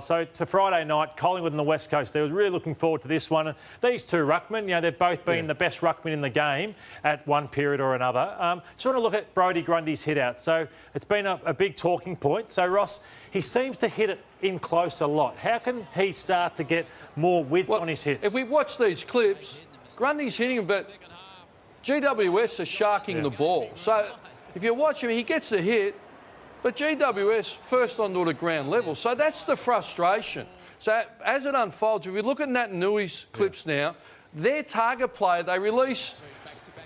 So to Friday night, Collingwood and the West Coast, I was really looking forward to this one. These two ruckmen, they've both been the best ruckmen in the game at one period or another. Just want to look at Brodie Grundy's hit out. So it's been a big talking point. So Ross, he seems to hit it in close a lot. How can he start to get more width on his hits? If we watch these clips, Grundy's hitting him, but GWS are sharking the ball. So if you watch him, he gets the hit, but GWS first onto the ground level. So that's the frustration. So as it unfolds, if we look at Nat Nui's clips now, their target play, they release,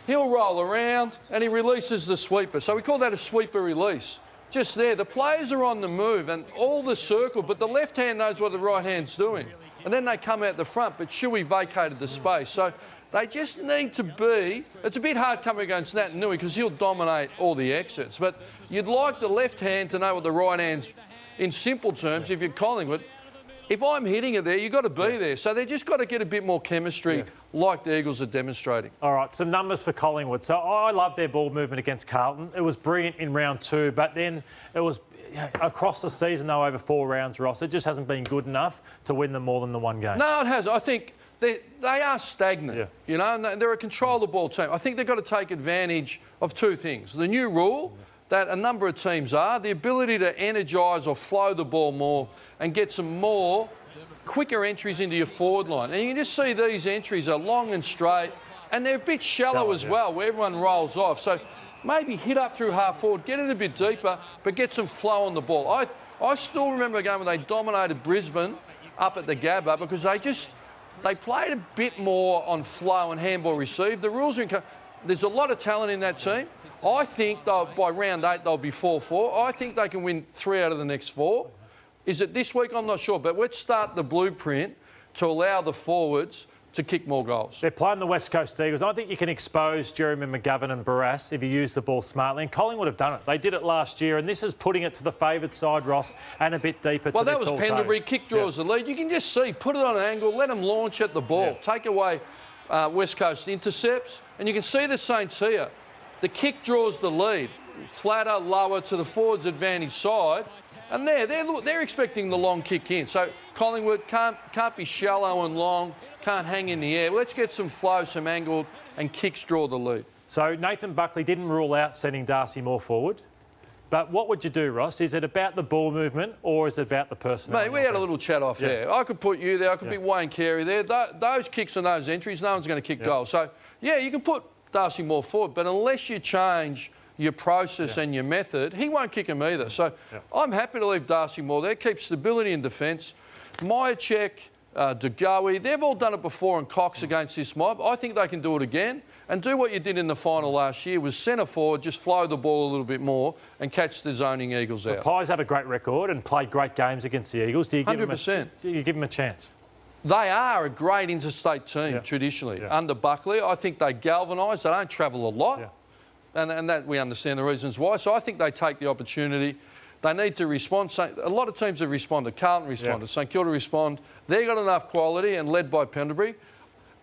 he'll roll around and he releases the sweeper. So we call that a sweeper release. Just there, the players are on the move and all the circle, but the left hand knows what the right hand's doing. And then they come out the front, but Shuey vacated the space. So they just need to be... It's a bit hard coming against Nat Nui because he'll dominate all the exits. But you'd like the left hand to know what the right hand's... In simple terms, if you're Collingwood, if I'm hitting it there, you've got to be there. So they've just got to get a bit more chemistry like the Eagles are demonstrating. All right, some numbers for Collingwood. So I love their ball movement against Carlton. It was brilliant in round 2, but then it was... across the season, though, over 4 rounds, Ross, it just hasn't been good enough to win them more than the one game. No, it has. I think they are stagnant, and they're a control-the-ball team. I think they've got to take advantage of 2 things. The new rule that a number of teams are, the ability to energise or flow the ball more and get some more quicker entries into your forward line. And you can just see these entries are long and straight, and they're a bit shallow as well, where everyone rolls off. So maybe hit up through half forward, get it a bit deeper, but get some flow on the ball. I still remember a game when they dominated Brisbane up at the Gabba because they played a bit more on flow and handball receive. The rules are there's a lot of talent in that team. I think by round 8 they'll be 4-4. I think they can win 3 out of the next 4. Is it this week? I'm not sure, but let's start the blueprint to allow the forwards to kick more goals. They're playing the West Coast Eagles. I think you can expose Jeremy McGovern and Barras if you use the ball smartly. And Collingwood have done it. They did it last year, and this is putting it to the favoured side, Ross, and a bit deeper to the Well, that was Pendlebury. Kick draws the lead. You can just see, put it on an angle, let them launch at the ball, take away West Coast intercepts, and you can see the Saints here. The kick draws the lead, flatter, lower to the forwards' advantage side, and they're expecting the long kick in. So Collingwood can't be shallow and long. Can't hang in the air. Let's get some flow, some angle, and kicks draw the lead. So Nathan Buckley didn't rule out sending Darcy Moore forward. But what would you do, Ross? Is it about the ball movement or is it about the personality? Mate, we had a little chat off there. I could put you there. I could be Wayne Carey there. Those kicks and those entries, no one's going to kick goals. So, you can put Darcy Moore forward, but unless you change your process and your method, he won't kick him either. So I'm happy to leave Darcy Moore there. Keep stability in defence. Myercheck, DeGoey, they've all done it before in Cox against this mob. I think they can do it again and do what you did in the final last year was centre forward, just flow the ball a little bit more and catch the zoning Eagles out. The Pies have a great record and played great games against the Eagles. Do you give 100%. them a chance? They are a great interstate team traditionally. Under Buckley, I think they galvanise. They don't travel a lot and that we understand the reasons why. So I think they take the opportunity. They need to respond. A lot of teams have responded. Carlton responded. St Kilda respond. They've got enough quality and led by Pendlebury.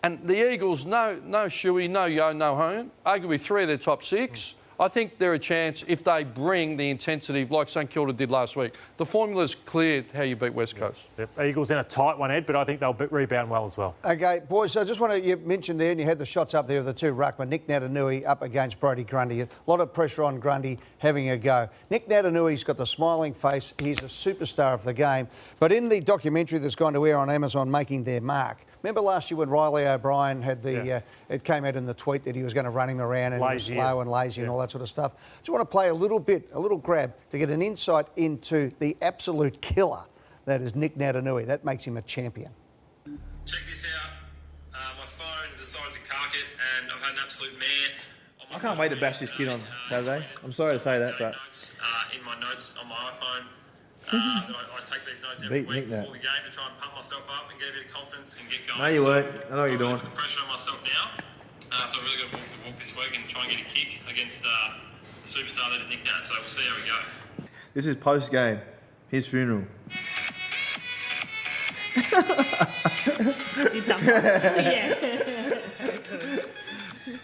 And the Eagles, no Shuey, no Yo, no Hone. Arguably 3 of their top 6. I think they're a chance if they bring the intensity like St Kilda did last week. The formula's clear how you beat West Coast. Eagles in a tight one, Ed, but I think they'll rebound well as well. OK, boys, I just want to... You mentioned there, and you had the shots up there of the 2 ruckmen, Nick Natanui up against Brodie Grundy. A lot of pressure on Grundy having a go. Nick Natanui's got the smiling face. He's a superstar of the game. But in the documentary that's gone to air on Amazon, Making Their Mark, remember last year when Riley O'Brien had the... it came out in the tweet that he was going to run him around and he was slow and lazy and all that sort of stuff. Just want to play a little grab to get an insight into the absolute killer that is Nick Natanui. That makes him a champion. Check this out. My phone decided to cark it and I've had an absolute mare. I can't wait to bash this kid on Saturday. I'm sorry to say that, but... in my notes on my iPhone. I take these notes every week before the game to try and pump myself up and get a bit of confidence and get going. No, you won't. I know what you're doing. I'm pressure on myself now. So I've really got to walk the walk this week and try and get a kick against the superstar that is Nick Nat. So we'll see how we go. This is post-game. His funeral.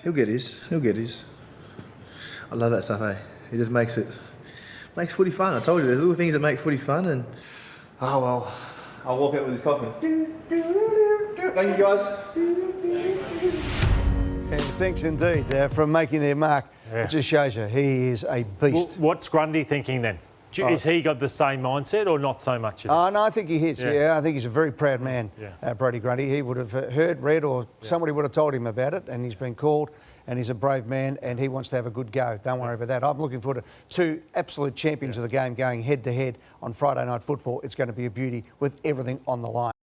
He'll get his. I love that stuff, eh? He just makes footy fun. I told you, there's little things that make footy fun and... Oh, well, I'll walk out with his coffin. Thank you, guys. And thanks indeed for making their mark. Yeah. It just shows you he is a beast. Well, what's Grundy thinking then? Has he got the same mindset or not so much? Oh, no, I think he is. Yeah, I think he's a very proud man, Brodie Grundy. He would have heard, read, or somebody would have told him about it, and he's been called, and he's a brave man, and he wants to have a good go. Don't worry about that. I'm looking forward to two absolute champions of the game going head-to-head on Friday Night Football. It's going to be a beauty with everything on the line.